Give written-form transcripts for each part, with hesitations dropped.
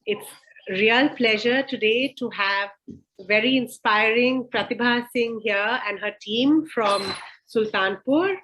It's a real pleasure today to have very inspiring Pratibha Singh here and her team from Sultanpur.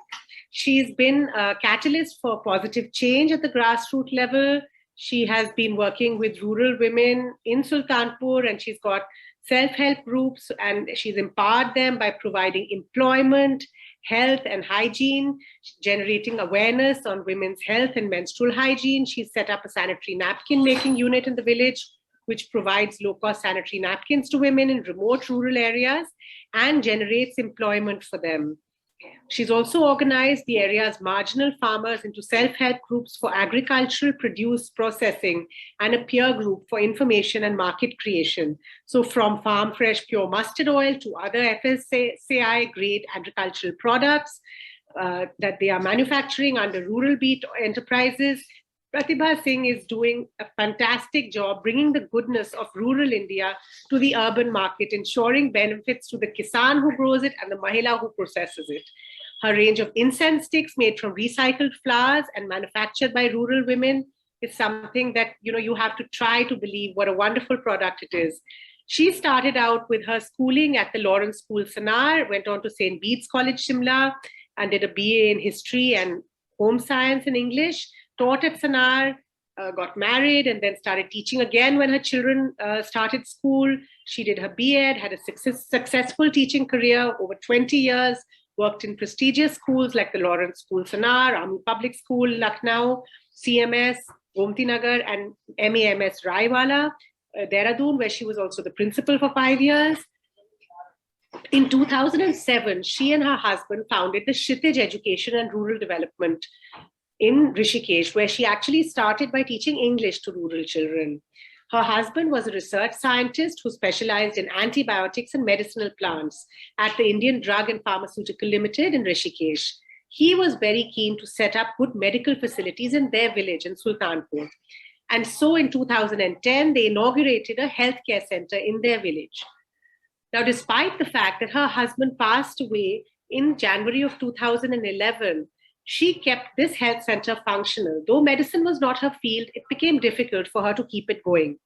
She's been a catalyst for positive change at the grassroots level. She has been working with rural women in Sultanpur, and she's got self-help groups, and she's empowered them by providing employment, health and hygiene, generating awareness on women's health and menstrual hygiene. She's set up a sanitary napkin making unit in the village, which provides low-cost sanitary napkins to women in remote rural areas and generates employment for them. She's also organized the area's marginal farmers into self-help groups for agricultural produce processing and a peer group for information and market creation. So from farm fresh pure mustard oil to other FSSAI grade agricultural products that they are manufacturing under Rural Beat enterprises, Pratibha Singh is doing a fantastic job bringing the goodness of rural India to the urban market, ensuring benefits to the Kisan who grows it and the Mahila who processes it. Her range of incense sticks made from recycled flowers and manufactured by rural women is something that you have to try to believe what a wonderful product it is. She started out with her schooling at the Lawrence School, Sanar, went on to St. Bede's College, Shimla, and did a BA in History and Home Science and English. Taught at Sanar, got married, and then started teaching again when her children started school. She did her B.Ed, had a successful teaching career over 20 years, worked in prestigious schools like the Lawrence School, Sanar, Army Public School, Lucknow, CMS, Gomti Nagar, and MEMS Raiwala, Dehradun, where she was also the principal for 5 years. In 2007, she and her husband founded the Kshitij Education and Rural Development in Rishikesh, where she actually started by teaching English to rural children. Her husband was a research scientist who specialized in antibiotics and medicinal plants at the Indian Drug and Pharmaceutical Limited in Rishikesh. He was very keen to set up good medical facilities in their village in Sultanpur. And so in 2010, they inaugurated a healthcare center in their village. Now, despite the fact that her husband passed away in January of 2011, she kept this health center functional. Though medicine was not her field, it became difficult for her to keep it going.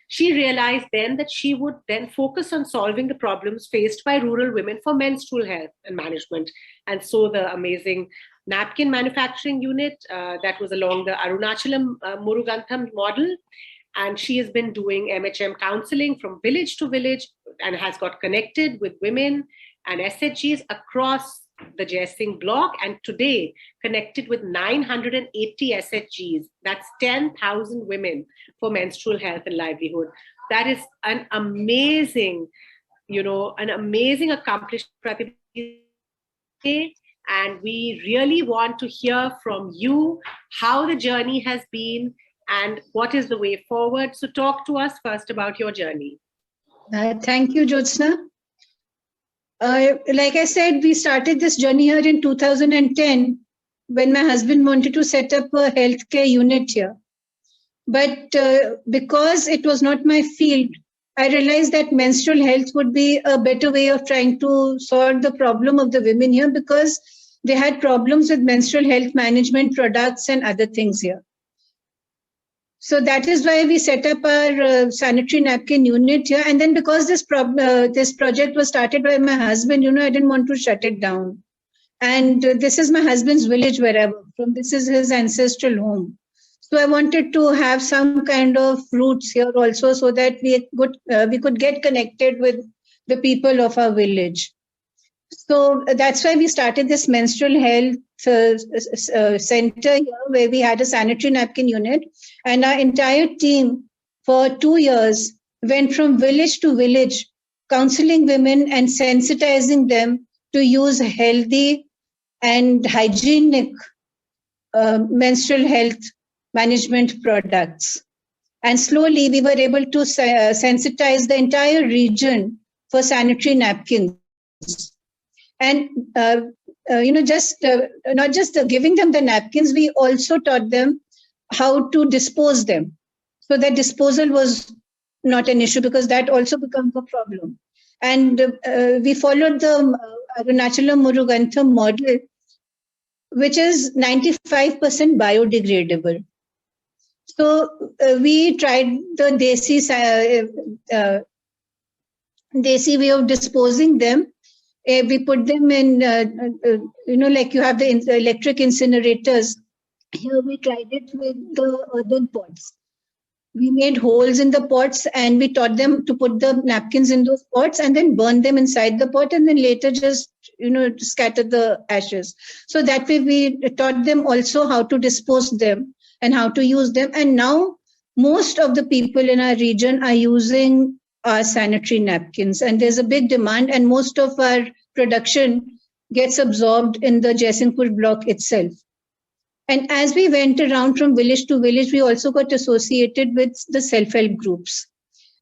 She realized then that she would then focus on solving the problems faced by rural women for menstrual health and management. And so the amazing napkin manufacturing unit that was along the Arunachalam Murugantham model. And she has been doing MHM counseling from village to village and has got connected with women and SHGs across the Jai Singh block, and today connected with 980 SHGs. That's 10,000 women for menstrual health and livelihood. That is an amazing, accomplishment, Pratibha. And we really want to hear from you how the journey has been and what is the way forward. So talk to us first about your journey. Thank you, Jyotsna. Like I said, we started this journey here in 2010 when my husband wanted to set up a healthcare unit here. But because it was not my field, I realized that menstrual health would be a better way of trying to solve the problem of the women here, because they had problems with menstrual health management products and other things here. So that is why we set up our sanitary napkin unit here. And then because this project was started by my husband, I didn't want to shut it down. And this is my husband's village where I'm from. This is his ancestral home. So I wanted to have some kind of roots here also, so that we could get connected with the people of our village. So that's why we started this menstrual health center here, where we had a sanitary napkin unit, and our entire team for 2 years went from village to village, counseling women and sensitizing them to use healthy and hygienic menstrual health management products. And slowly we were able to sensitize the entire region for sanitary napkins. And not just giving them the napkins, we also taught them how to dispose them, so that disposal was not an issue, because that also becomes a problem. And we followed the Arunachalam Murugantham model, which is 95% biodegradable. So we tried the desi way of disposing them. We put them in, like you have the electric incinerators. Here we tried it with the earthen pots. We made holes in the pots and we taught them to put the napkins in those pots and then burn them inside the pot and then later just, scatter the ashes. So that way we taught them also how to dispose them and how to use them. And now most of the people in our region are using our sanitary napkins, and there's a big demand, and most of our production gets absorbed in the Jaisingpur block itself. And as we went around from village to village, we also got associated with the self-help groups.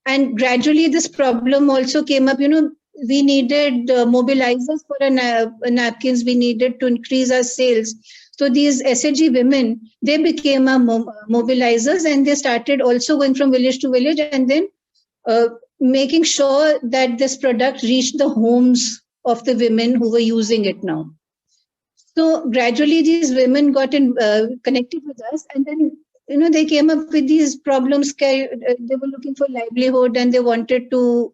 And gradually this problem also came up, we needed mobilizers for napkins, we needed to increase our sales. So these SHG women, they became our mobilizers, and they started also going from village to village and then making sure that this product reached the homes of the women who were using it now. So gradually these women got connected with us, and then, they came up with these problems. They were looking for livelihood and they wanted to,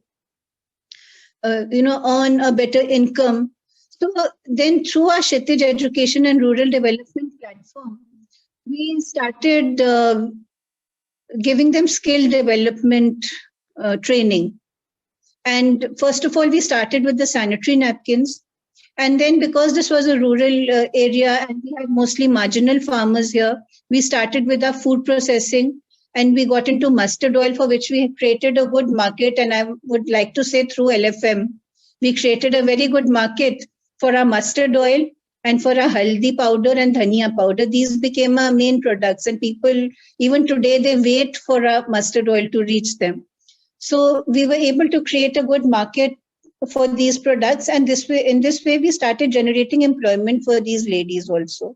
earn a better income. So then through our Kshitij Education and Rural Development platform, we started giving them skill development training. And first of all, we started with the sanitary napkins. And then because this was a rural area and we had mostly marginal farmers here, we started with our food processing and we got into mustard oil, for which we created a good market. And I would like to say through LFM, we created a very good market for our mustard oil and for our haldi powder and dhania powder. These became our main products, and people, even today, they wait for our mustard oil to reach them. So we were able to create a good market for these products, and in this way we started generating employment for these ladies also.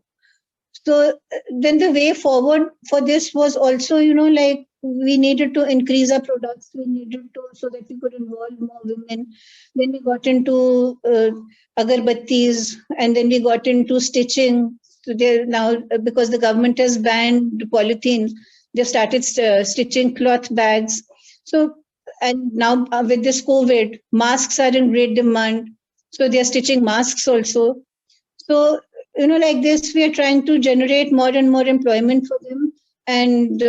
So then the way forward for this was also, we needed to increase our products, we needed to, so that we could involve more women. Then we got into agarbattis, and then we got into stitching. So they now, because the government has banned polythene, they started stitching cloth bags. So, and now with this COVID, masks are in great demand. So they are stitching masks also. So, like this, we are trying to generate more and more employment for them and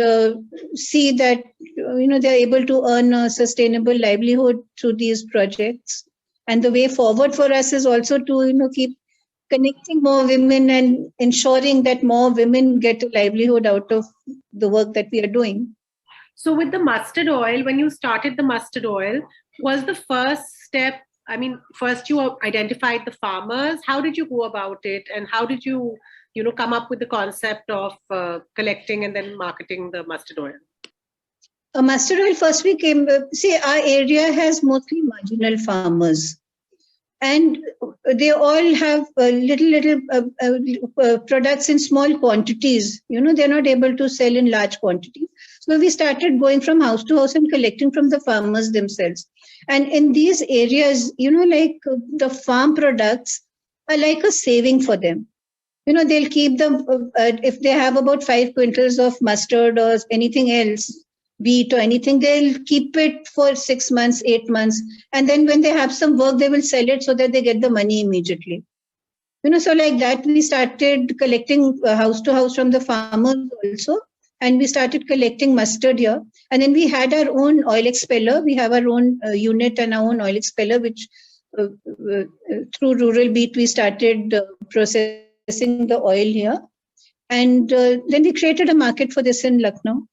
see that, they're able to earn a sustainable livelihood through these projects. And the way forward for us is also to, keep connecting more women and ensuring that more women get a livelihood out of the work that we are doing. So with the mustard oil, when you started the mustard oil, was the first step, first you identified the farmers. How did you go about it? And how did you, come up with the concept of collecting and then marketing the mustard oil? Mustard oil, first we came, our area has mostly marginal farmers. And they all have little products in small quantities. They're not able to sell in large quantities. So we started going from house to house and collecting from the farmers themselves. And in these areas, like the farm products are like a saving for them. They'll keep them, if they have about 5 quintals of mustard or anything else, wheat or anything, they'll keep it for 6 months, 8 months. And then when they have some work, they will sell it so that they get the money immediately. So like that, we started collecting house to house from the farmers also. And we started collecting mustard here. And then we had our own oil expeller. We have our own unit and our own oil expeller, which through Rural Beat, we started processing the oil here. And then we created a market for this in Lucknow.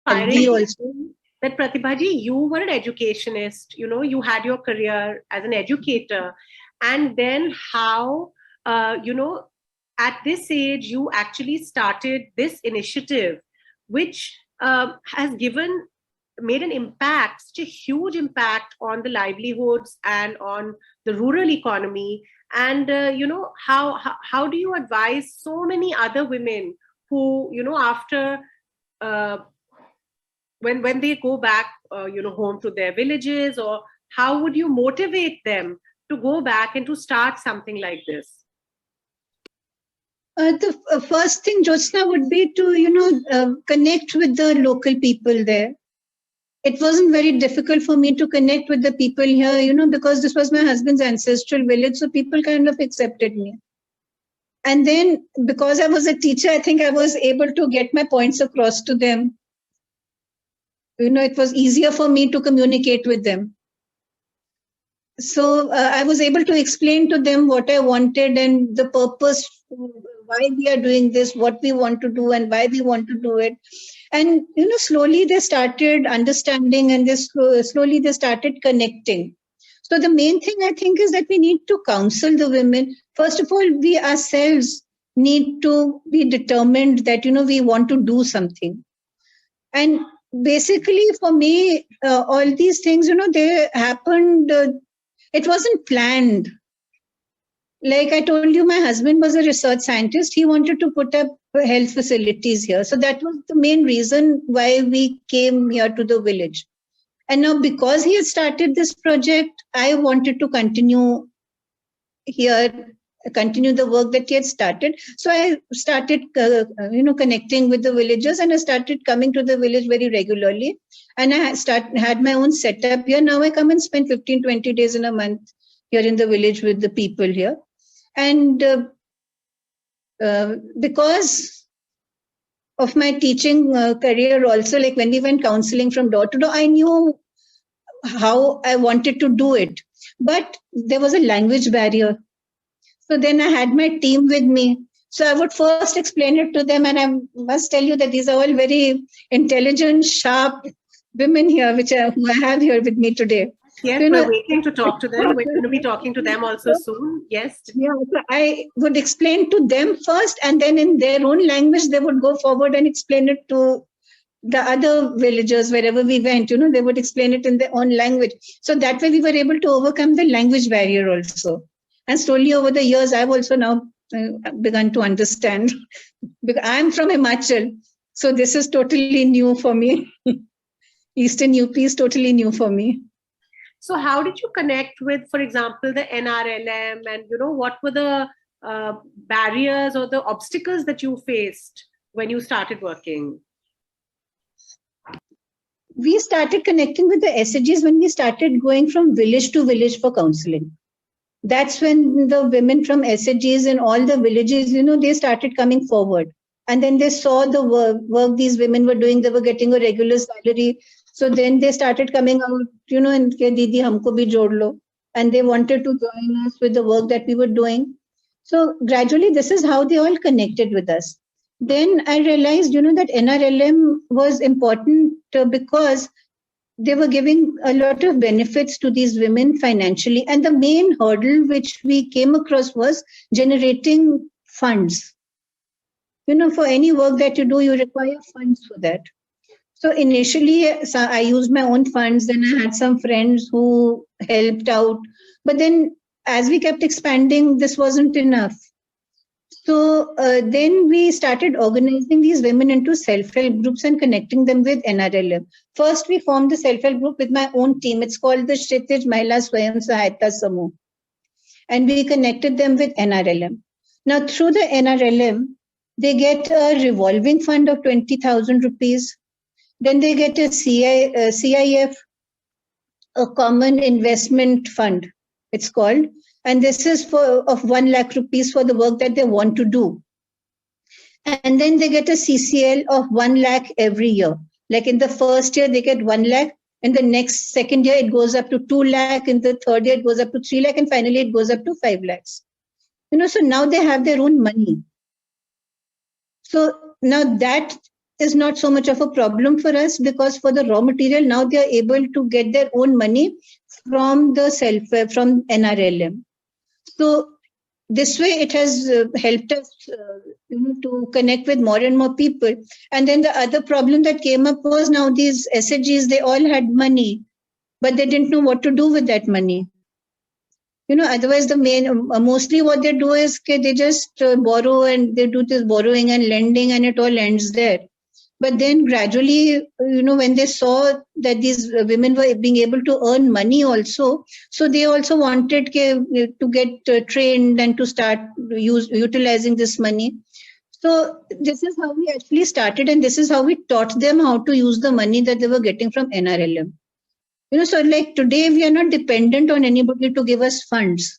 Also. That Pratibhaji, you were an educationist, you had your career as an educator. And then how, at this age, you actually started this initiative, which has made an impact, such a huge impact on the livelihoods and on the rural economy. And, how do you advise so many other women who, after, when they go back, home to their villages, or how would you motivate them to go back and to start something like this? The first thing, Jyotsna, would be to, connect with the local people there. It wasn't very difficult for me to connect with the people here, because this was my husband's ancestral village. So people kind of accepted me. And then because I was a teacher, I think I was able to get my points across to them. It was easier for me to communicate with them. So I was able to explain to them what I wanted and the purpose, why we are doing this, what we want to do and why we want to do it. And, slowly they started understanding and slowly they started connecting. So the main thing I think is that we need to counsel the women. First of all, we ourselves need to be determined that, we want to do something. And basically for me, all these things, they happened, it wasn't planned. Like I told you, my husband was a research scientist. He wanted to put up health facilities here. So that was the main reason why we came here to the village. And now because he had started this project, I wanted to continue here, continue the work that he had started. So I started, connecting with the villagers and I started coming to the village very regularly. And I had my own setup here. Now I come and spend 15, 20 days in a month here in the village with the people here. And because of my teaching career also, like when we went counseling from door to door, I knew how I wanted to do it. But there was a language barrier. So then I had my team with me. So I would first explain it to them. And I must tell you that these are all very intelligent, sharp women here, who I have here with me today. Yes, we're waiting to talk to them. We're going to be talking to them also soon. Yes. Yeah, so I would explain to them first, and then in their own language, they would go forward and explain it to the other villagers wherever we went. They would explain it in their own language. So that way we were able to overcome the language barrier also. And slowly over the years, I've also now begun to understand. Because I'm from Himachal, so this is totally new for me. Eastern UP is totally new for me. So how did you connect with, for example, the NRLM, and what were the barriers or the obstacles that you faced when you started working? We started connecting with the SHGs when we started going from village to village for counseling. That's when the women from SHGs in all the villages, they started coming forward. And then they saw the work these women were doing. They were getting a regular salary. So then they started coming out, and Didi, humko bhi jod lo. And they wanted to join us with the work that we were doing. So gradually, this is how they all connected with us. Then I realized, that NRLM was important because they were giving a lot of benefits to these women financially. And the main hurdle which we came across was generating funds. For any work that you do, you require funds for that. So initially, I used my own funds. Then I had some friends who helped out. But then as we kept expanding, this wasn't enough. So then we started organizing these women into self-help groups and connecting them with NRLM. First, we formed the self-help group with my own team. It's called the Kshitij Swayam Sahayata Samuh. And we connected them with NRLM. Now, through the NRLM, they get a revolving fund of 20,000 rupees. Then they get a CIF, a common investment fund, it's called. And this is of 1 lakh rupees for the work that they want to do. And then they get a CCL of 1 lakh every year. Like in the first year, they get 1 lakh. In the second year, it goes up to 2 lakh. In the third year, it goes up to 3 lakh. And finally, it goes up to 5 lakhs. So now they have their own money. So now that is not so much of a problem for us, because for the raw material, now they are able to get their own money from from NRLM. So this way it has helped us to connect with more and more people. And then the other problem that came up was, now these SHGs, they all had money, but they didn't know what to do with that money. Otherwise mostly what they do is they just borrow, and they do this borrowing and lending, and it all ends there. But then gradually, when they saw that these women were being able to earn money also, so they also wanted to get trained and to start utilizing this money. So this is how we actually started, and this is how we taught them how to use the money that they were getting from NRLM. So like today we are not dependent on anybody to give us funds.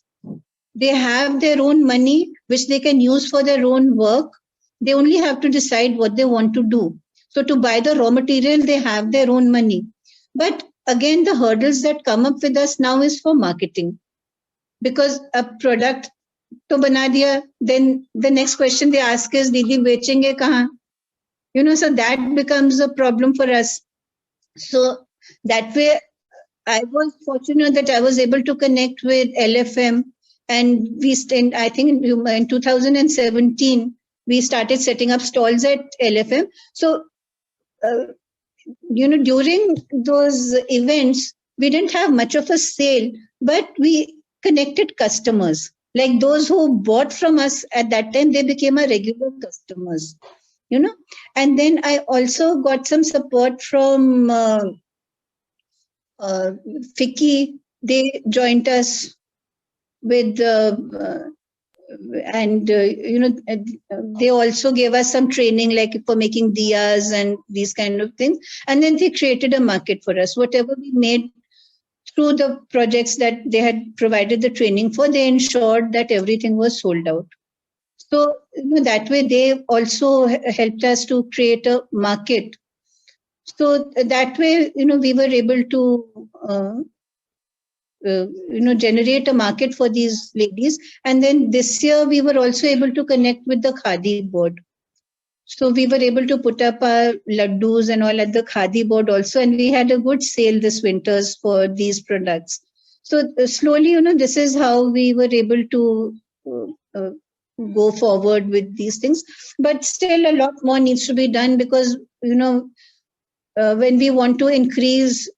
They have their own money, which they can use for their own work. They only have to decide what they want to do. So to buy the raw material, they have their own money. But again, the hurdles that come up with us now is for marketing. Because a product to bana diya, then the next question they ask is, Didi, bechenge kahan? So that becomes a problem for us. So that way, I was fortunate that I was able to connect with LFM, and I think in 2017, we started setting up stalls at LFM. So, during those events, we didn't have much of a sale, but we connected customers. Like those who bought from us at that time, they became our regular customers, And then I also got some support from FICCI. They joined us with they also gave us some training like for making diyas and these kind of things, and then they created a market for us. Whatever we made through the projects that they had provided the training for, they ensured that everything was sold out. So that way they also helped us to create a market. So that way we were able to generate a market for these ladies. And then this year we were also able to connect with the Khadi board. So we were able to put up our laddus and all at the Khadi board also, and we had a good sale this winters for these products. So slowly, this is how we were able to go forward with these things. But still a lot more needs to be done because, when we want to increase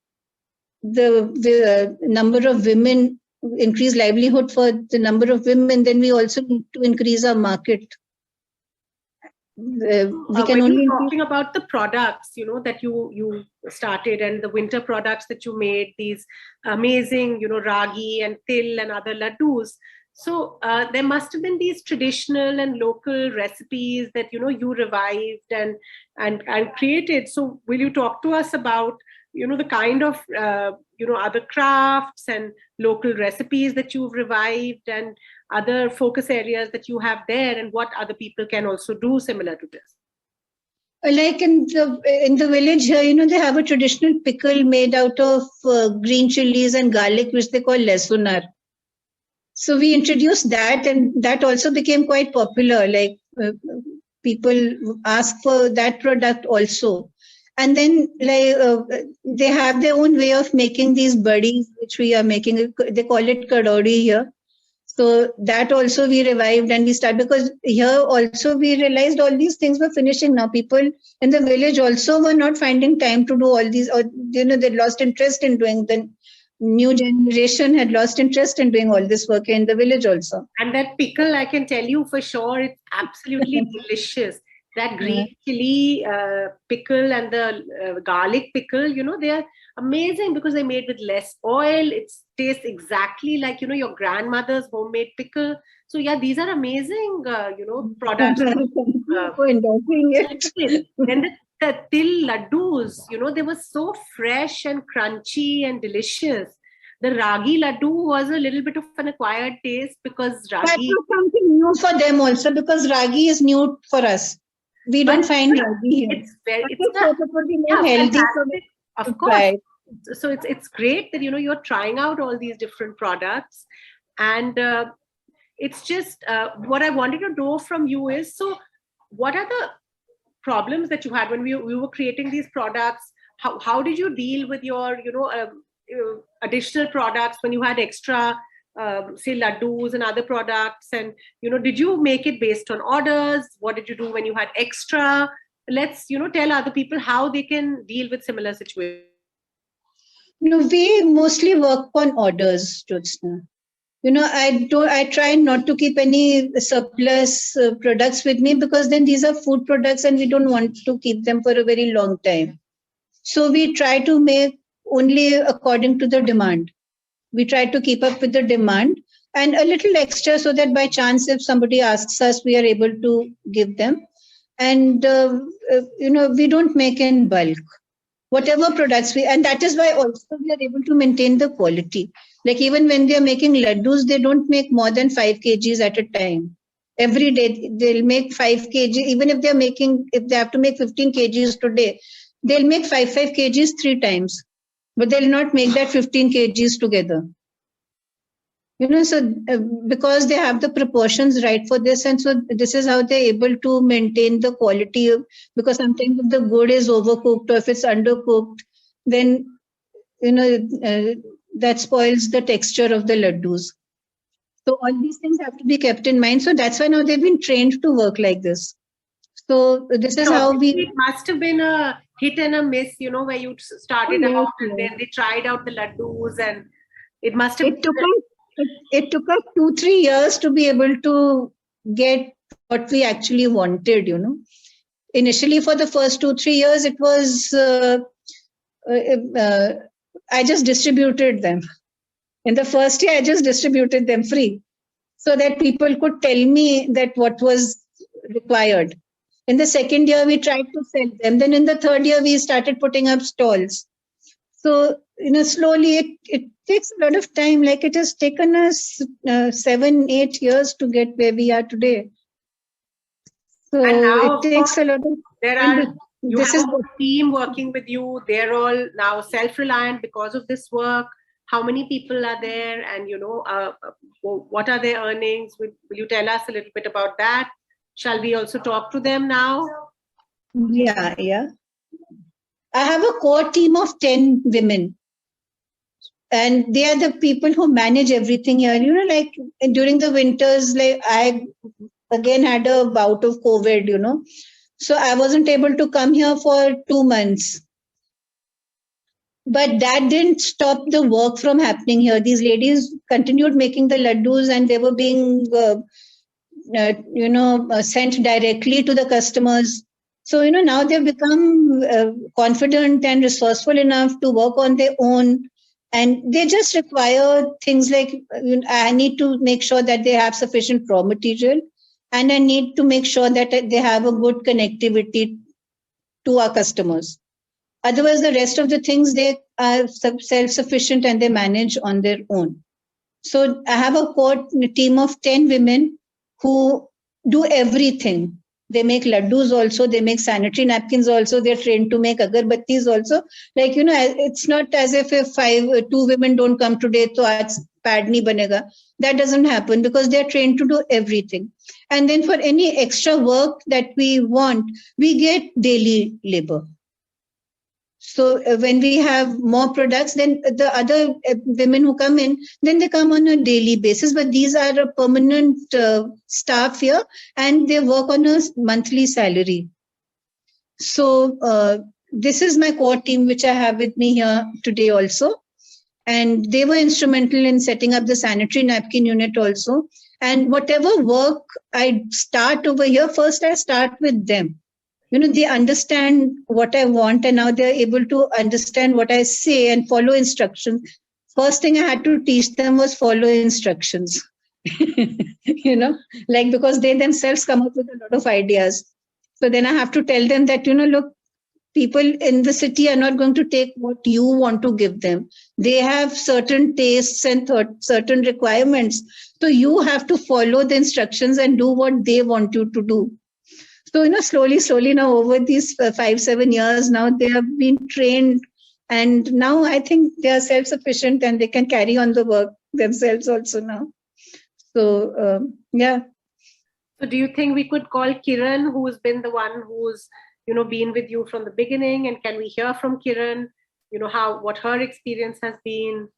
the number of women, increase livelihood for the number of women, then we also need to increase our market. We can only talking about the products, that you started and the winter products that you made, these amazing, ragi and til and other laddus. So there must have been these traditional and local recipes that you revived and created. So will you talk to us about the kind of other crafts and local recipes that you've revived and other focus areas that you have there, and what other people can also do similar to this? Like in the village here, they have a traditional pickle made out of green chilies and garlic, which they call lesunar. So we introduced that, and that also became quite popular. Like people ask for that product also. And then they have their own way of making these buddies, which we are making. They call it kadori here. So that also we revived and we started, because here also we realized all these things were finishing now. People in the village also were not finding time to do all these, or they lost interest in doing. The new generation had lost interest in doing all this work in the village also. And that pickle, I can tell you for sure, it's absolutely delicious. That green chili pickle and the garlic pickle, they are amazing because they're made with less oil. It tastes exactly like, your grandmother's homemade pickle. So yeah, these are amazing, products. For endorsing it. Then the til laddus, they were so fresh and crunchy and delicious. The ragi laddu was a little bit of an acquired taste because ragi... That was something new for them also, because ragi is new for us. We don't find ragi here. It would be more healthy. Of course. Right. So it's great that you're trying out all these different products, and it's just what I wanted to know from you is, so what are the problems that you had when we were creating these products? How did you deal with your additional products when you had extra say laddus and other products, and did you make it based on orders? What did you do when you had extra? Let's tell other people how they can deal with similar situations. We mostly work on orders, Jyotsna. I try not to keep any surplus products with me, because then these are food products and we don't want to keep them for a very long time. So we try to make only according to the demand. We try to keep up with the demand and a little extra, so that by chance, if somebody asks us, we are able to give them. and we don't make in bulk. Whatever products and that is why also we are able to maintain the quality. Like even when they are making laddus, they don't make more than 5 kgs at a time. Every day they'll make 5 kg. Even if they have to make 15 kgs today, they'll make 5 kgs 3 times, but they'll not make that 15 kgs together. So because they have the proportions right for this, and so this is how they're able to maintain the quality because sometimes if the good is overcooked or if it's undercooked, then that spoils the texture of the laddus. So all these things have to be kept in mind. So that's why now they've been trained to work like this. So this is how it must have been a hit and a miss, where you started out and then they tried out the laddus, and it must have. It took us 2-3 years to be able to get what we actually wanted. Initially for the first 2-3 years, it was I just distributed them. In the first year, I just distributed them free so that people could tell me that what was required. In the second year, we tried to sell them. Then in the third year, we started putting up stalls. So, slowly it takes a lot of time. Like it has taken us 7-8 years to get where we are today. So and now, it takes a lot of time. You have a whole team working with you. They're all now self-reliant because of this work. How many people are there, and what are their earnings? Will you tell us a little bit about that? Shall we also talk to them now? Yeah. I have a core team of 10 women. And they are the people who manage everything here. Like during the winters, like I again had a bout of COVID, so I wasn't able to come here for 2 months. But that didn't stop the work from happening here. These ladies continued making the laddus, and they were being, sent directly to the customers. So, now they've become confident and resourceful enough to work on their own. And they just require things like, I need to make sure that they have sufficient raw material, and I need to make sure that they have a good connectivity to our customers. Otherwise, the rest of the things, they are self-sufficient and they manage on their own. So I have a core team of 10 women who do everything. They make laddus also, they make sanitary napkins also, they're trained to make agarbattis also. Like, it's not as if 2 women don't come today, so aaj pad nahi banega. That doesn't happen because they're trained to do everything. And then for any extra work that we want, we get daily labor. So when we have more products, then the other women who come in, then they come on a daily basis. But these are a permanent staff here, and they work on a monthly salary. So this is my core team, which I have with me here today also. And they were instrumental in setting up the sanitary napkin unit also. And whatever work I start over here, first I start with them. They understand what I want, and now they're able to understand what I say and follow instructions. First thing I had to teach them was follow instructions, like because they themselves come up with a lot of ideas. So then I have to tell them that, look, people in the city are not going to take what you want to give them. They have certain tastes and certain requirements. So you have to follow the instructions and do what they want you to do. So, slowly now over these 5-7 years now, they have been trained, and now I think they are self-sufficient and they can carry on the work themselves also now. So, yeah. So do you think we could call Kiran, who's been the one who's, been with you from the beginning, and can we hear from Kiran, what her experience has been?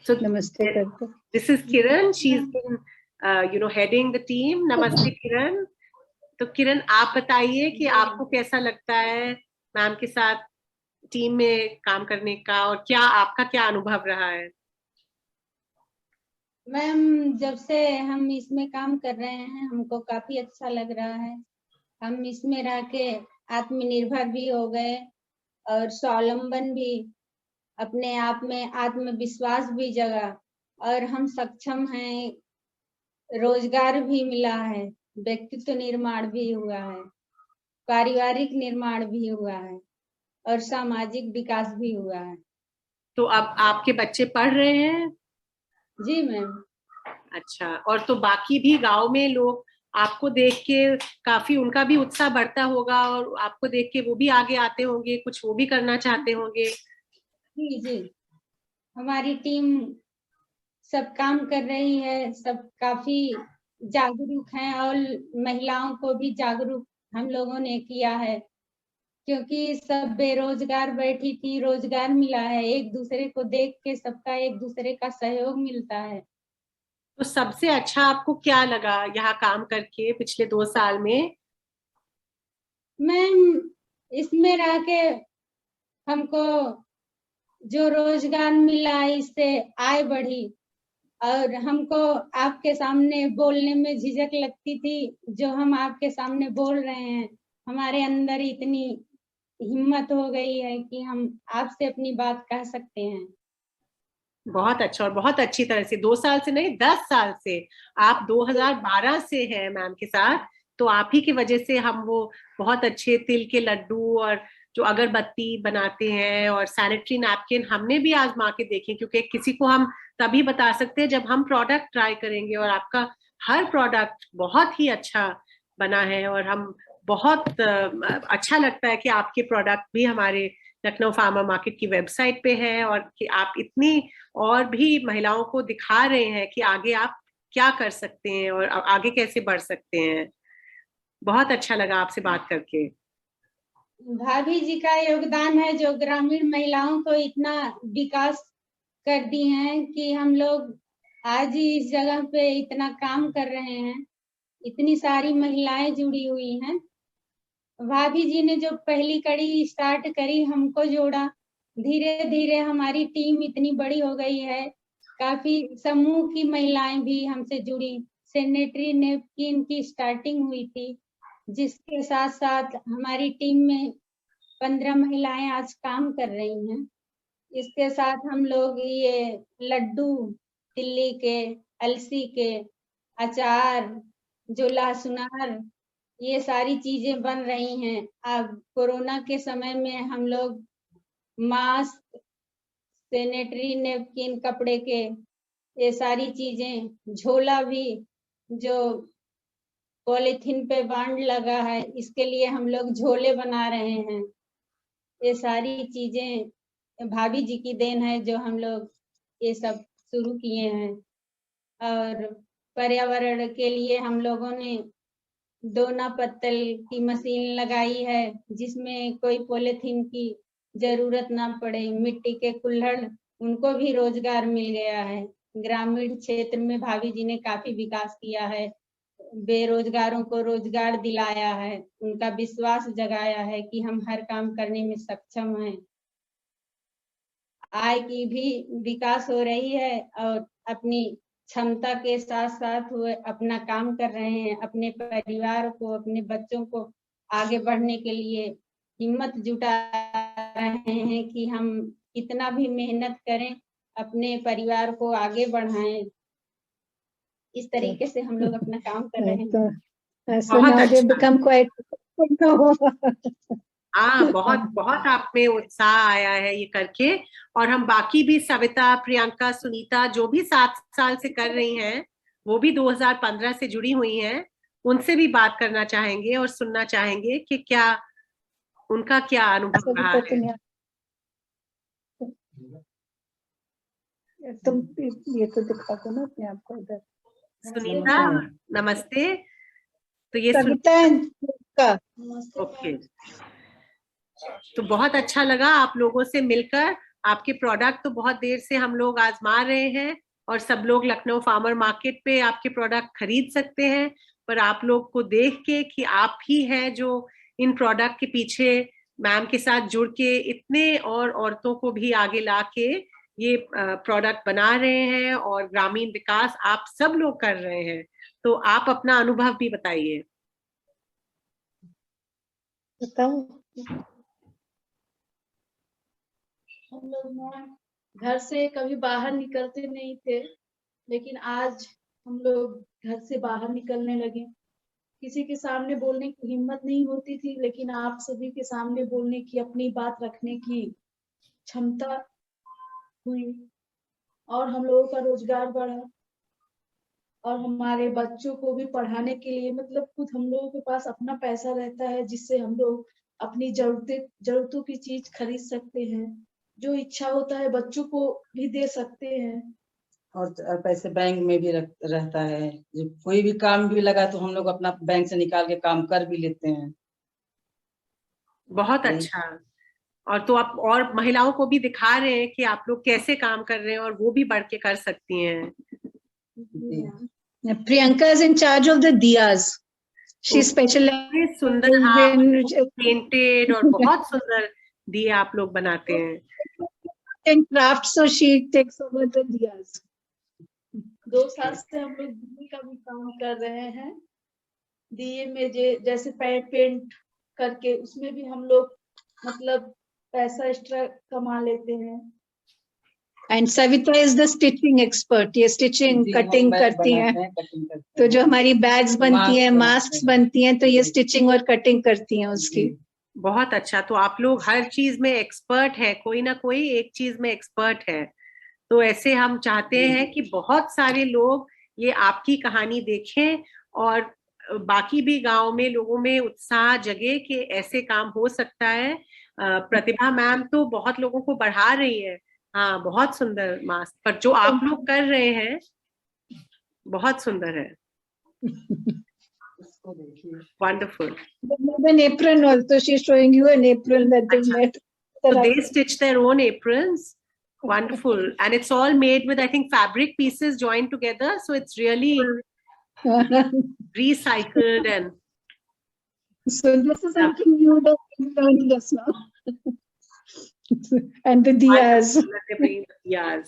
So Namaste. This is Kiran. She's been heading the team. Namaste, Kiran. तो किरण आप बताइए कि आपको कैसा लगता है ma'am के साथ टीम में काम करने का, और आपका क्या अनुभव रहा है? मैम, जब से हम इसमें काम कर रहे हैं, हमको काफी अच्छा लग रहा है. हम इसमें रह के आत्मनिर्भर भी हो गए और स्वावलंबन भी, अपने आप में आत्मविश्वास भी जगा, और हम सक्षम हैं, रोजगार भी मिला है व्यक्तित्व निर्माण भी हुआ है, पारिवारिक निर्माण भी हुआ है और सामाजिक विकास भी हुआ है। तो अब आपके बच्चे पढ़ रहे हैं? जी मैम। अच्छा, और तो बाकी भी गांव में लोग आपको देख के काफी उनका भी उत्साह बढ़ता होगा और आपको देख के वो भी आगे आते होंगे, कुछ वो भी करना चाहते होंगे। जी जी, हमारी टीम सब काम कर रही है, सब काफी जागरूक हैं और महिलाओं को भी जागरूक हम लोगों ने किया है, क्योंकि सब बेरोजगार बैठी थी, रोजगार मिला है, एक दूसरे को देख के सबका एक दूसरे का सहयोग मिलता है। तो सबसे अच्छा आपको क्या लगा यहाँ काम करके पिछले 2 साल में? मैम, इसमें रह के हमको जो रोजगार मिला, इससे आय बढ़ी और हमको आपके सामने बोलने में झिझक लगती थी। जो हम आपके सामने बोल रहे हैं, हमारे अंदर इतनी हिम्मत हो गई है कि हम आपसे अपनी बात कह सकते हैं। बहुत अच्छा, और बहुत अच्छी तरह से 2 साल से नहीं 10 साल से, आप 2012 से हैं मैम के साथ, तो आप ही की वजह से हम वो बहुत अच्छे तिल के लड्डू और जो अगरबत्ती बनाते हैं और सैनिटरी नैपकिन हमने भी आजमा के देखे, क्योंकि किसी को हम तभी बता सकते हैं जब हम प्रोडक्ट ट्राई करेंगे, और आपका हर प्रोडक्ट बहुत ही अच्छा बना है और हम बहुत अच्छा लगता है कि आपके प्रोडक्ट भी हमारे लखनऊ फार्मर मार्केट की वेबसाइट पे है और कि आप इतनी और भी महिलाओं को दिखा रहे हैं कि आगे आप क्या कर सकते हैं और आगे कैसे बढ़ सकते हैं। बहुत अच्छा लगा आपसे बात करके। भाभी जी का योगदान है जो ग्रामीण महिलाओं को इतना विकास कर दी हैं कि हम लोग आज ही इस जगह पे इतना काम कर रहे हैं, इतनी सारी महिलाएं जुड़ी हुई हैं। भाभी जी ने जो पहली कड़ी स्टार्ट करी, हमको जोड़ा, धीरे धीरे हमारी टीम इतनी बड़ी हो गई है, काफी समूह की महिलाएं भी हमसे जुड़ी। सैनिटरी नैपकिन की स्टार्टिंग हुई थी, जिसके साथ साथ हमारी टीम में 15 महिलाएं आज काम कर रही हैं। इसके साथ हम लोग ये लड्डू, तिल्ली के, अलसी के, अचार, जो लहसुनार, ये सारी चीजें बन रही हैं। अब कोरोना के समय में हम लोग मास्क, सैनिटरी नैपकिन, कपड़े के, ये सारी चीजें, झोला भी जो पॉलीथीन पे बांड लगा है, इसके लिए हम लोग झोले बना रहे हैं। ये सारी चीजें भाभी जी की देन है जो हम लोग ये सब शुरू किए हैं। और पर्यावरण के लिए हम लोगों ने दोना पत्तल की मशीन लगाई है, जिसमें कोई पॉलीथीन की जरूरत ना पड़े। मिट्टी के कुल्हड़, उनको भी रोजगार मिल गया है। ग्रामीण क्षेत्र में भाभी जी ने काफी विकास किया है, बेरोजगारों को रोजगार दिलाया है, उनका विश्वास जगाया है कि हम हर काम करने में सक्षम हैं। आय की भी विकास हो रही है और अपनी क्षमता के साथ साथ वो अपना काम कर रहे हैं, अपने परिवार को, अपने बच्चों को आगे बढ़ने के लिए हिम्मत जुटा रहे हैं कि हम कितना भी मेहनत करें, अपने परिवार को आगे बढ़ाएं। इस तरीके से हम लोग अपना काम कर रहे हैं। So now they become quite हाँ, बहुत बहुत आप में उत्साह आया है ये करके। और हम बाकी भी सविता, प्रियंका, सुनीता जो भी 7 साल से कर रही हैं, वो भी 2015 से जुड़ी हुई हैं, उनसे भी बात करना चाहेंगे और सुनना चाहेंगे कि क्या उनका क्या अनुभव रहा है। तुम ये तो दिखा दो ना अपने आप को इधर। सुनीता नमस्ते। तो ये सविता का ओके, तो बहुत अच्छा लगा आप लोगों से मिलकर। आपके प्रोडक्ट तो बहुत देर से हम लोग आजमा रहे हैं और सब लोग लखनऊ फार्मर मार्केट पे आपके प्रोडक्ट खरीद सकते हैं, पर आप लोग को देख के कि आप ही हैं जो इन प्रोडक्ट के पीछे मैम के साथ जुड़ के इतने और औरतों को भी आगे ला के ये प्रोडक्ट बना रहे हैं और ग्रामीण विकास आप सब लोग कर रहे हैं। तो आप अपना अनुभव भी बताइए। बताओ। हम लोग ना घर से कभी बाहर निकलते नहीं थे, लेकिन आज हम लोग घर से बाहर निकलने लगे। किसी के सामने बोलने की हिम्मत नहीं होती थी, लेकिन आप सभी के सामने बोलने की, अपनी बात रखने की क्षमता हुई और हम लोगों का रोजगार बढ़ा और हमारे बच्चों को भी पढ़ाने के लिए मतलब खुद हम लोगों के पास अपना पैसा रहता है, जिससे हम लोग अपनी जरूरतों की चीज खरीद सकते हैं। जो इच्छा होता है बच्चों को भी दे सकते हैं। और पैसे बैंक में भी रहता है। जब कोई भी काम भी लगा तो हम लोग अपना बैंक से निकाल के काम कर भी लेते हैं। बहुत अच्छा। और तो आप और महिलाओं को भी दिखा रहे हैं कि आप लोग कैसे काम कर रहे हैं और वो भी बढ़ के कर सकती हैं। Priyanka is in charge of the diyas. She specializes सुंदर, हाँ, in पेंटेड और बहुत सुंदर दिए आप लोग बनाते हैं। and crafts, so she takes over the diyas. 2 साल से हम लोग दिए का भी काम कर रहे हैं। दिए में जैसे पेंट करके उसमें भी हम लोग मतलब पैसा एक्स्ट्रा कमा लेते हैं। And Savita is the stitching expert. ये stitching cutting करती हैं। तो जो हमारी bags बनती हैं, masks बनती हैं, तो ये stitching और cutting करती हैं उसकी। बहुत अच्छा। तो आप लोग हर चीज में एक्सपर्ट है, कोई ना कोई एक चीज में एक्सपर्ट है। तो ऐसे हम चाहते हैं कि बहुत सारे लोग ये आपकी कहानी देखें और बाकी भी गांव में लोगों में उत्साह जगे कि ऐसे काम हो सकता है। प्रतिभा मैम तो बहुत लोगों को बढ़ा रही है। हाँ, बहुत सुंदर मास्क, पर जो आप लोग कर रहे हैं बहुत सुंदर है। Wonderful. An apron also. She's showing you an apron that they made. So they stitch their own aprons. Wonderful. And it's all made with, I think, fabric pieces joined together. So it's really recycled and. So this is something new that we learned just now. And the diyas. Yes.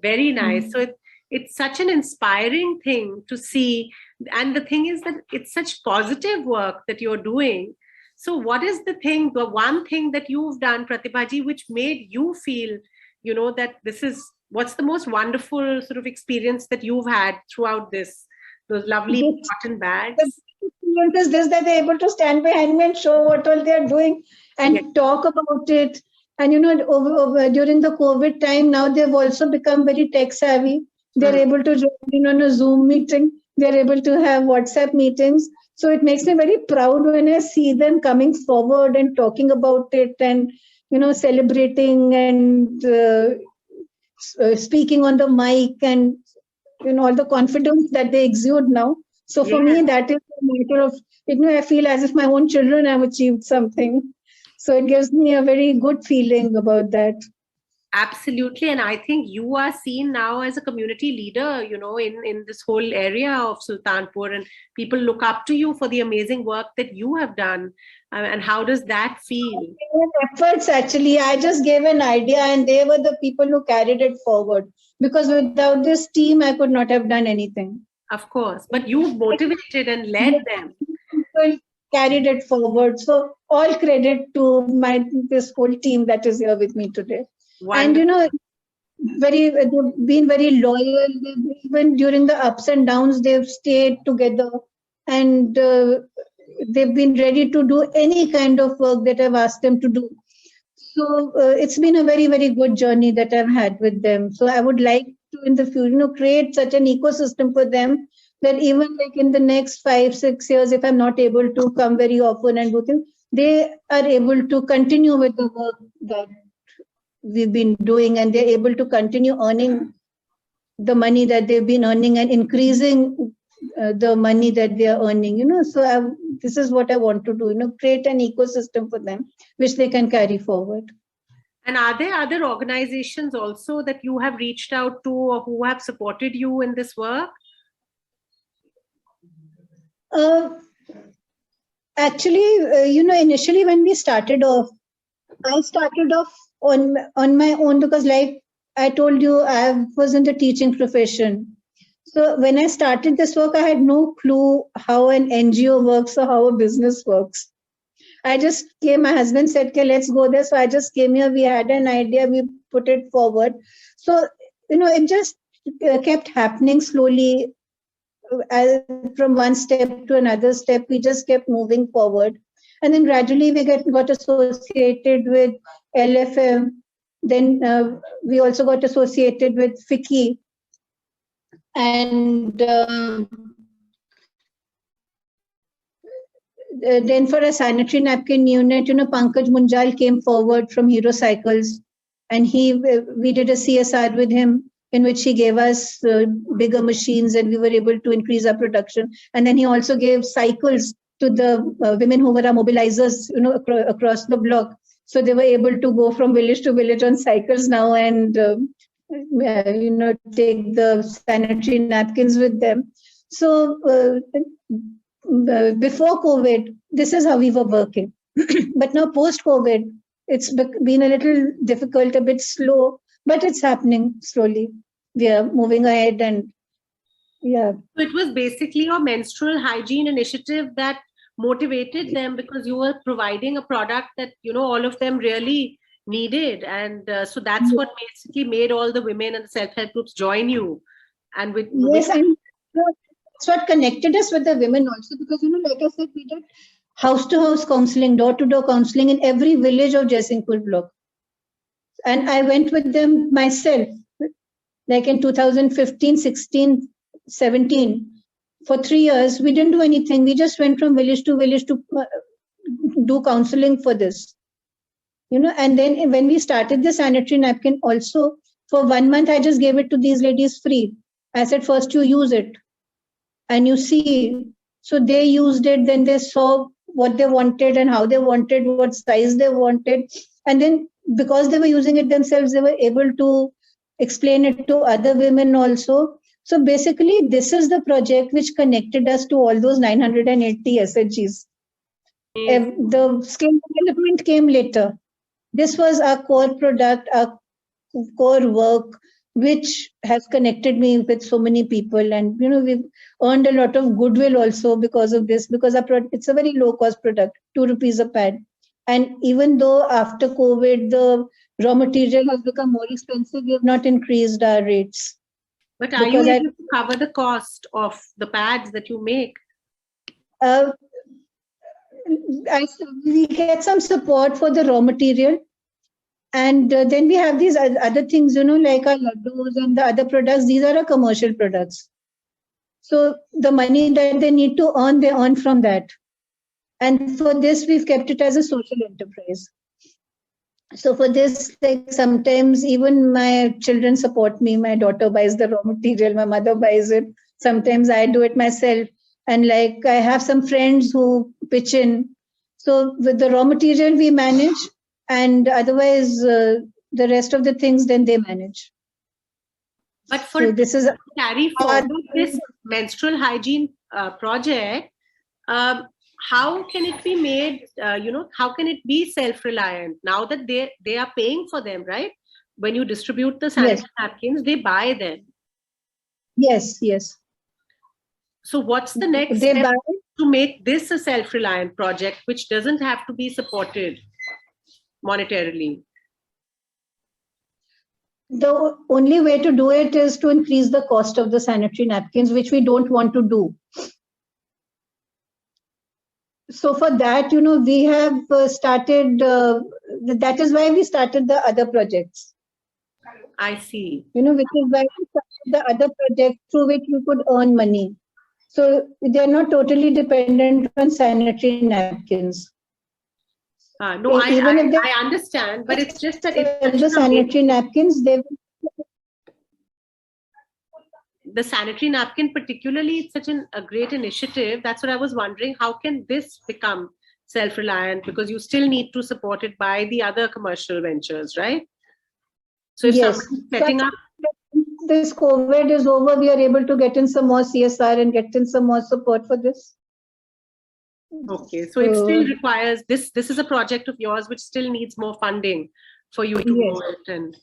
Very nice. So it's such an inspiring thing to see. And the thing is that it's such positive work that you're doing. So what is the one thing that you've done, Pratibhaji, which made you feel, that this is, what's the most wonderful sort of experience that you've had throughout those lovely cotton bags? The experience is this, that they're able to stand behind me and show what all they're doing and talk about it. And, during the COVID time, now they've also become very tech savvy. They're able to join in on a Zoom meeting. They're able to have WhatsApp meetings. So it makes me very proud when I see them coming forward and talking about it and, celebrating and speaking on the mic and, all the confidence that they exude now. So for me, that is a matter of, I feel as if my own children have achieved something. So it gives me a very good feeling about that. Absolutely. And I think you are seen now as a community leader, in this whole area of Sultanpur, and people look up to you for the amazing work that you have done. And how does that feel? Efforts, actually. I just gave an idea and they were the people who carried it forward. Because without this team, I could not have done anything. Of course. But you motivated and led them. People carried it forward. So all credit to this whole team that is here with me today. Wonderful. And they've been very loyal. Even during the ups and downs, they've stayed together, and they've been ready to do any kind of work that I've asked them to do. So it's been a very, very good journey that I've had with them. So I would like to, in the future, create such an ecosystem for them that even like in the next 5-6 years, if I'm not able to come very often and do things, they are able to continue with the work that we've been doing, and they're able to continue earning the money that they've been earning and increasing the money that they are earning. So this is what I want to do. Create an ecosystem for them which they can carry forward. And are there other organizations also that you have reached out to or who have supported you in this work? Actually, initially when we started off, I started off on my own because, like I told you, I was in the teaching profession. So when I started this work, I had no clue how an NGO works or how a business works. I just came, my husband said, okay, let's go there. So I just came here, we had an idea, we put it forward. So, it just kept happening slowly. from one step to another step, we just kept moving forward. And then gradually we got associated with LFM. Then we also got associated with FICCI. And then for a sanitary napkin unit, Pankaj Munjal came forward from Hero Cycles, and we did a CSR with him in which he gave us bigger machines, and we were able to increase our production. And then he also gave cycles to the women who were our mobilizers, across the block. So they were able to go from village to village on cycles now and, take the sanitary napkins with them. So before COVID, this is how we were working. But now post-COVID, it's been a little difficult, a bit slow, but it's happening slowly. We are moving ahead, and yeah. So it was basically your menstrual hygiene initiative that motivated them, because you were providing a product that, all of them really needed. And so that's what basically made all the women and the self-help groups join you. And yes, and that's what connected us with the women also, because, like I said, we did house-to-house counseling, door-to-door counseling in every village of Jaisingpur block. And I went with them myself, like in 2015, 16, 17. For 3 years, we didn't do anything. We just went from village to village to do counseling for this. And then when we started the sanitary napkin also, for 1 month, I just gave it to these ladies free. I said, first you use it and you see. So they used it, then they saw what they wanted and how they wanted, what size they wanted. And then because they were using it themselves, they were able to explain it to other women also. So basically, this is the project which connected us to all those 980 SHGs. The skill development came later. This was our core product, our core work, which has connected me with so many people. And, we've earned a lot of goodwill also because of this, because it's a very low cost product, 2 rupees a pad. And even though after COVID, the raw material has become more expensive, we have not increased our rates. But are you able to cover the cost of the pads that you make? We get some support for the raw material. And then we have these other things, like our laddus and the other products. These are our commercial products. So the money that they need to earn, they earn from that. And for this, we've kept it as a social enterprise. So for this, like sometimes even my children support me. My daughter buys the raw material, my mother buys it. Sometimes I do it myself. And like I have some friends who pitch in. So with the raw material, we manage. And otherwise, the rest of the things, then they manage. But for this is carry forward this menstrual hygiene project, how can it be made, how can it be self-reliant now that they are paying for them, right? When you distribute the sanitary napkins, they buy them. Yes, yes. So what's the next step to make this a self-reliant project, which doesn't have to be supported monetarily? The only way to do it is to increase the cost of the sanitary napkins, which we don't want to do. So for that, we have started, that is why we started the other projects. I see. Which is why we started the other project through which we could earn money. So they're not totally dependent on sanitary napkins. No, I understand, but it's just that the sanitary napkins, the sanitary napkin particularly, it's such a great initiative. That's what I was wondering. How can this become self-reliant? Because you still need to support it by the other commercial ventures, right? So if someone's setting up... This COVID is over, we are able to get in some more CSR and get in some more support for this. Okay, so it still requires, this is a project of yours which still needs more funding for you to do it.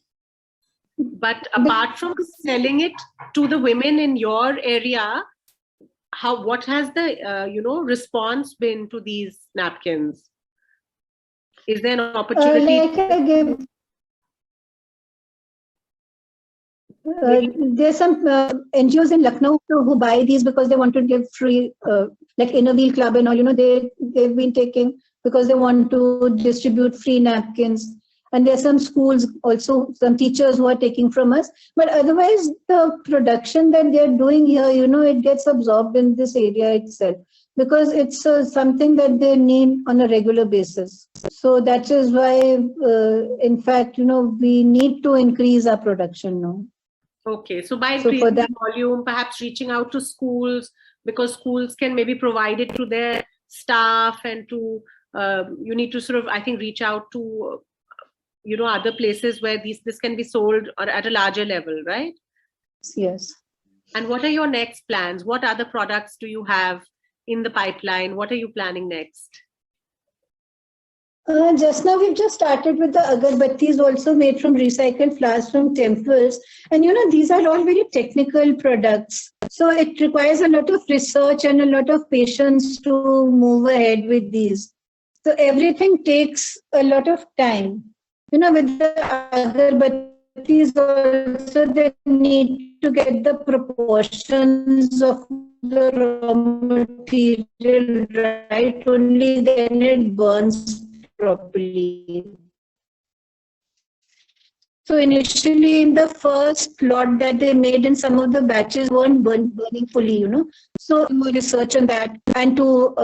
But apart from selling it to the women in your area, what has the response been to these napkins? Is there an opportunity? There's some NGOs in Lucknow who buy these because they want to give free, like Inner Wheel Club and all, they've been taking because they want to distribute free napkins. And there's some schools also, some teachers who are taking from us. But otherwise, the production that they're doing here, it gets absorbed in this area itself because it's something that they need on a regular basis. So that is why, in fact, we need to increase our production now. Okay, so by increasing the volume, perhaps reaching out to schools, because schools can maybe provide it to their staff, and to you need to sort of, I think, reach out to other places where this can be sold or at a larger level, right? Yes. And what are your next plans? What other products do you have in the pipeline? What are you planning next? Just now we've just started with the agarbattis, also made from recycled flowers from temples. And these are all very technical products. So it requires a lot of research and a lot of patience to move ahead with these. So everything takes a lot of time. With the agarbattis also, they need to get the proportions of the raw material right, only then it burns properly. So initially, in the first lot that they made, in some of the batches weren't burning fully, So more research on that, and to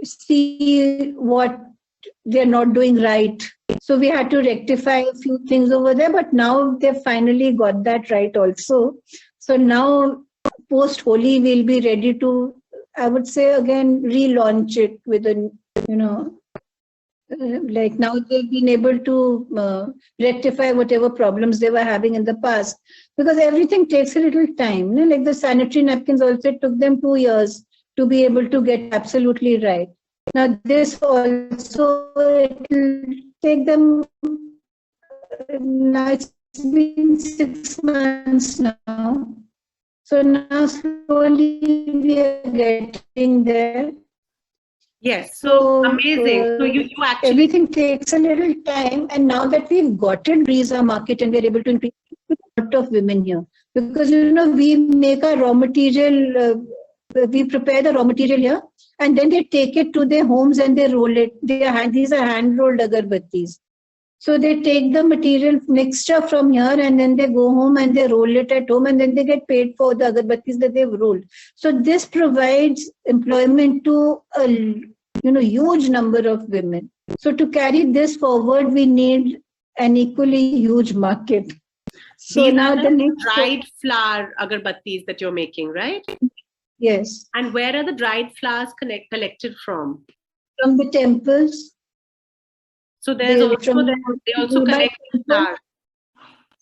see what they're not doing right. So we had to rectify a few things over there, but now they've finally got that right also. So now post Holi, we'll be ready to, I would say, again, relaunch it with a, like now they've been able to rectify whatever problems they were having in the past, because everything takes a little time. Like the sanitary napkins also, it took them 2 years to be able to get absolutely right. Now this also, it will take them, now it's been 6 months now. So now slowly we are getting there. Yes, so amazing. So you actually, everything takes a little time, and now that we've got to increase our market and we're able to increase a lot of women here, because we make our raw material, we prepare the raw material here, and then they take it to their homes and they roll it. These are hand rolled agarbattis. So they take the material mixture from here, and then they go home and they roll it at home, and then they get paid for the agarbattis that they've rolled. So this provides employment to a huge number of women. So to carry this forward, we need an equally huge market. So these now are the dried flower agarbattis that you're making, right? Yes. And where are the dried flowers collected from? From the temples. So there's they also collect flowers.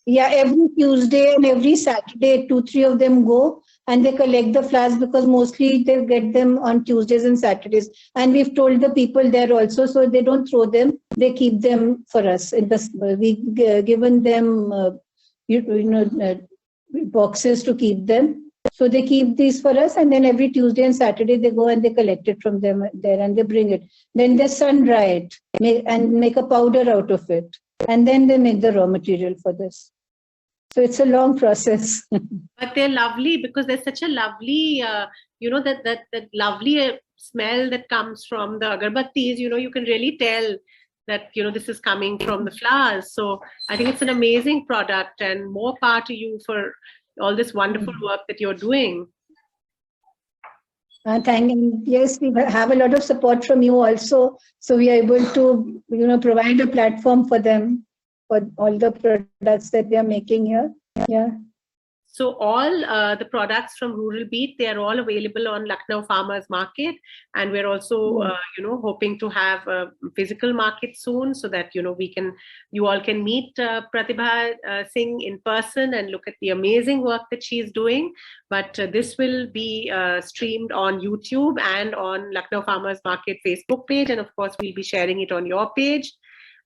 Yeah, every Tuesday and every Saturday, 2-3 of them go and they collect the flowers, because mostly they get them on Tuesdays and Saturdays. And we've told the people there also, so they don't throw them; they keep them for us. We've given them, boxes to keep them. So they keep these for us, and then every Tuesday and Saturday they go and they collect it from them there and they bring it. Then they sun dry it and make a powder out of it, and then they make the raw material for this. So it's a long process. But they're lovely because there's such a lovely, that lovely smell that comes from the agarbattis. You can really tell that this is coming from the flowers. So I think it's an amazing product, and more power to you for all this wonderful work that you're doing. Thank you. Yes, we have a lot of support from you also. So we are able to, provide a platform for them, for all the products that they are making here. Yeah. So all the products from Rural Beat, they are all available on Lucknow Farmers Market, and we're also hoping to have a physical market soon, so that you all can meet Pratibha Singh in person and look at the amazing work that she's doing. But this will be streamed on YouTube and on Lucknow Farmers Market Facebook page, and of course we'll be sharing it on your page.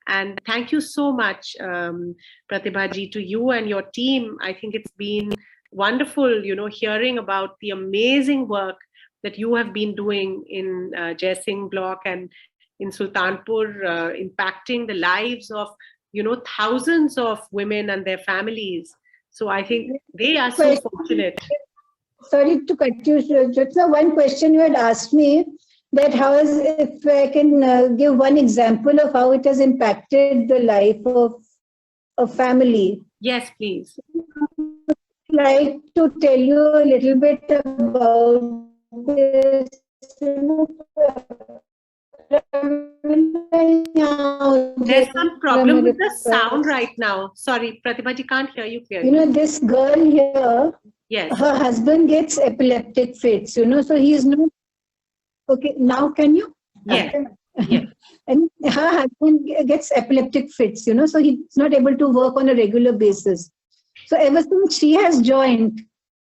And thank you so much, Pratibha ji, to you and your team. I think it's been wonderful, hearing about the amazing work that you have been doing in Jai Singh block and in Sultanpur, impacting the lives of thousands of women and their families. So I think they are so fortunate. Sorry to cut you, Jyotsna. One question you had asked me, that how is, if I can give one example of how it has impacted the life of a family. Yes, please. I'd like to tell you a little bit about this. There's some problem with the sound right now. Sorry, Pratibha ji, can't hear you clearly. This girl here, yes, her husband gets epileptic fits, so he's not, okay, now can you? Yes. Yes. And her husband gets epileptic fits, so he's not able to work on a regular basis. So ever since she has joined,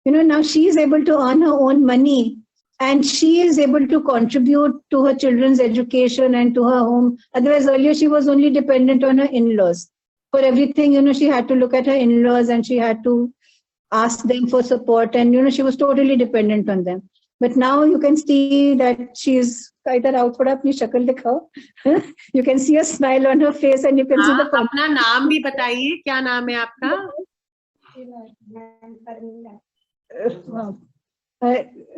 now she is able to earn her own money, and she is able to contribute to her children's education and to her home. Otherwise, earlier she was only dependent on her in-laws. For everything, she had to look at her in-laws and she had to ask them for support, and she was totally dependent on them. But now you can see that she's either out for apni shakal dikhao. You can see a smile on her face, and you can see the. अपना नाम भी बताइए, क्या नाम है आपका?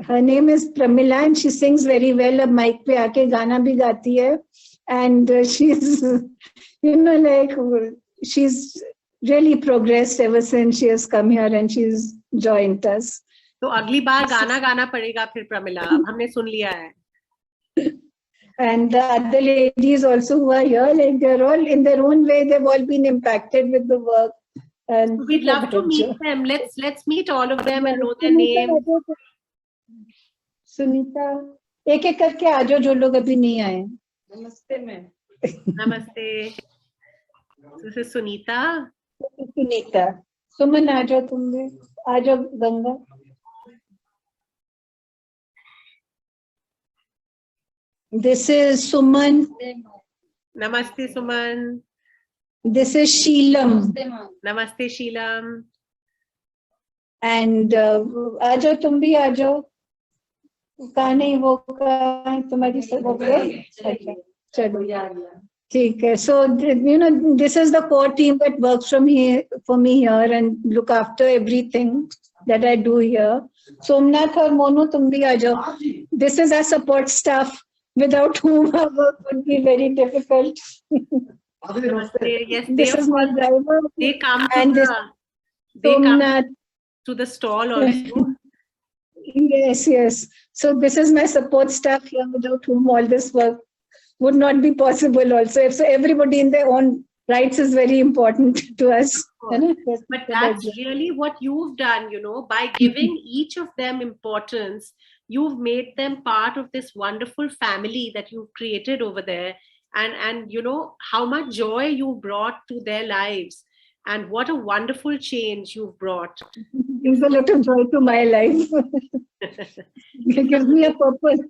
Her name is Pramila, and she sings very well. Ab mic pe aake gana bhi gaati hai, and she's, she's really progressed ever since she has come here and she's joined us. तो अगली बार गाना गाना पड़ेगा फिर प्रमिला, अब हमने सुन लिया है. And the other ladies also who are here, like they're all in their own way, they've all been impacted with the work. And we'd love to meet them. Let's meet all of them and know their names. Sunita, एक-एक करके आ जाओ जो लोग अभी नहीं आए. नमस्ते ma'am. नमस्ते. This is Sunita. सुनीता. सुमन आ जाओ तुम भी. आ जाओ Ganga. This is Suman. Namaste, Suman. This is Sheelam. Namaste, Sheelam. And आ जाओ तुम भी आ जाओ. कहाँ नहीं वो कहाँ तुम्हारी सब हो गए. अच्छा चलो ठीक है. So this is the core team that works for me here and look after everything that I do here. Somnath or Monu, तुम भी आ जाओ. This is our support staff, without whom our work would be very difficult. Yes, this is my driver. They come to the stall also. Yes. So this is my support staff here, without whom all this work would not be possible also. So everybody in their own rights is very important to us. But that's really what you've done, by giving each of them importance. You've made them part of this wonderful family that you've created over there. And how much joy you brought to their lives. And what a wonderful change you've brought. Gives a lot of joy to my life. It gives me a purpose.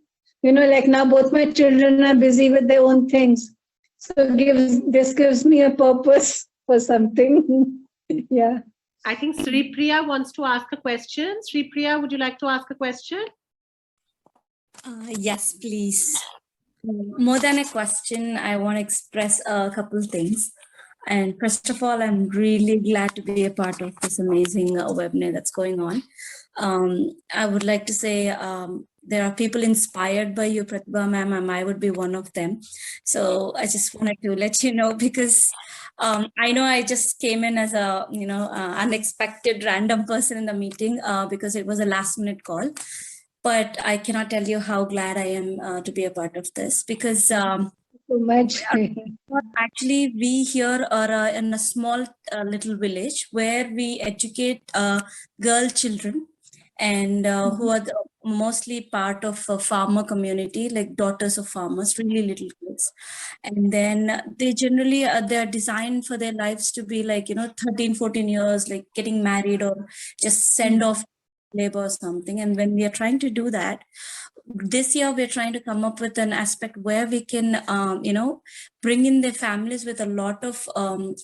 Like now both my children are busy with their own things. So this gives me a purpose for something. Yeah. I think Sri Priya wants to ask a question. Sri Priya, would you like to ask a question? Yes, please. More than a question, I want to express a couple of things. And first of all, I'm really glad to be a part of this amazing webinar that's going on. I would like to say there are people inspired by you, Pratibha ma'am, and I would be one of them. So I just wanted to let you know, because I know I just came in as a unexpected random person in the meeting because it was a last minute call. But I cannot tell you how glad I am to be a part of this, because so much. Actually, we here are in a small little village where we educate girl children, and who are mostly part of a farmer community, like daughters of farmers, really little kids. And then they generally, they're designed for their lives to be like, 13, 14 years, like getting married or just send off labor or something. And when we are trying to do that, this year we're trying to come up with an aspect where we can bring in their families with a lot of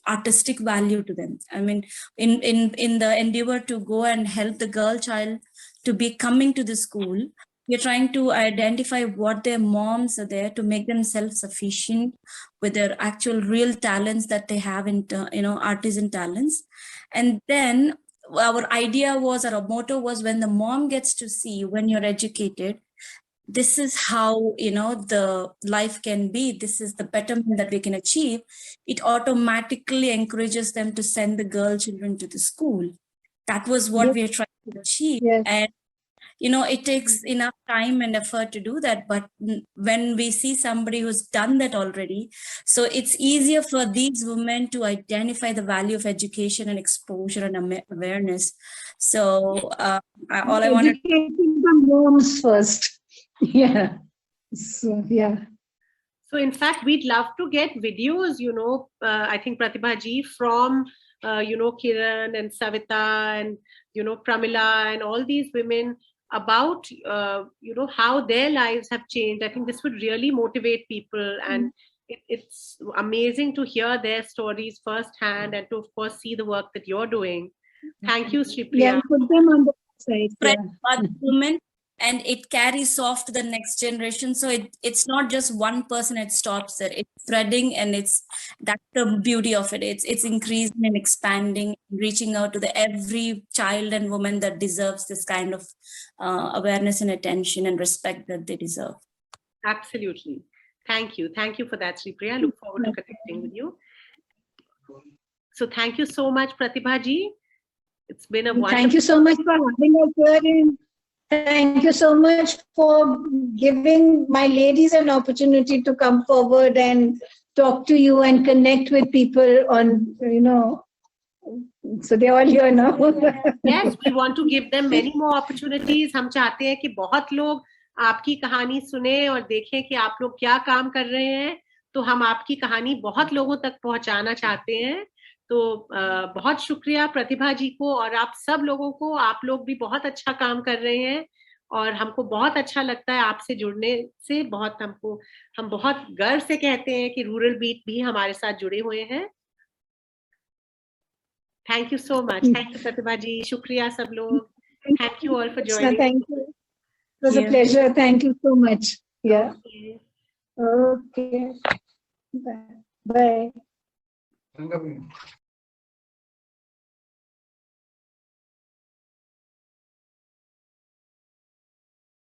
artistic value to them. I mean, in the endeavor to go and help the girl child to be coming to the school, we're trying to identify what their moms are there to make them self-sufficient with their actual real talents that they have in, artisan talents. And then our idea was, our motto was, when the mom gets to see, when you're educated, this is how, the life can be, this is the betterment that we can achieve, it automatically encourages them to send the girl children to the school. That was what we are trying to achieve. Yes. And it takes enough time and effort to do that, but when we see somebody who's done that already, so it's easier for these women to identify the value of education and exposure and awareness. So all I wanted, educating the moms first. Yeah. So, yeah. So in fact, we'd love to get videos, I think Pratibha ji, from, Kiran and Savita and, Pramila and all these women about, how their lives have changed. I think this would really motivate people. And it's amazing to hear their stories firsthand and to, of course, see the work that you're doing. Thank you, Shri Priya. Yeah, put them on the website. spread Yeah. other women, and it carries off to the next generation. So it's not just one person, it stops there. It's spreading, and that's the beauty of it. It's increasing and expanding, reaching out to every child and woman that deserves this kind of awareness and attention and respect that they deserve. Absolutely. Thank you. Thank you for that, Shri Priya. I look forward to connecting with you. So thank you so much, Pratibha ji. It's been a wonderful. Thank you so much for having us here, and thank you so much for giving my ladies an opportunity to come forward and talk to you and connect with people on, so they're all here now. Yes, we want to give them many more opportunities. हम चाहते हैं कि बहुत लोग आपकी कहानी सुने और देखें कि आप लोग क्या काम कर रहे हैं. तो हम आपकी कहानी बहुत लोगों तक पहुंचाना चाहते हैं. तो बहुत शुक्रिया प्रतिभा जी को और आप सब लोगों को. आप लोग भी बहुत अच्छा काम कर रहे हैं और हमको बहुत अच्छा लगता है आपसे जुड़ने से. हम बहुत गर्व से कहते हैं कि रूरल बीट भी हमारे साथ जुड़े हुए हैं. Thank you so much. Thank you, Pratibha ji. Shukriya sab log. Thank you all for joining. Thank you. It was a pleasure. Thank you so much. Yeah. Okay. Bye. Bye.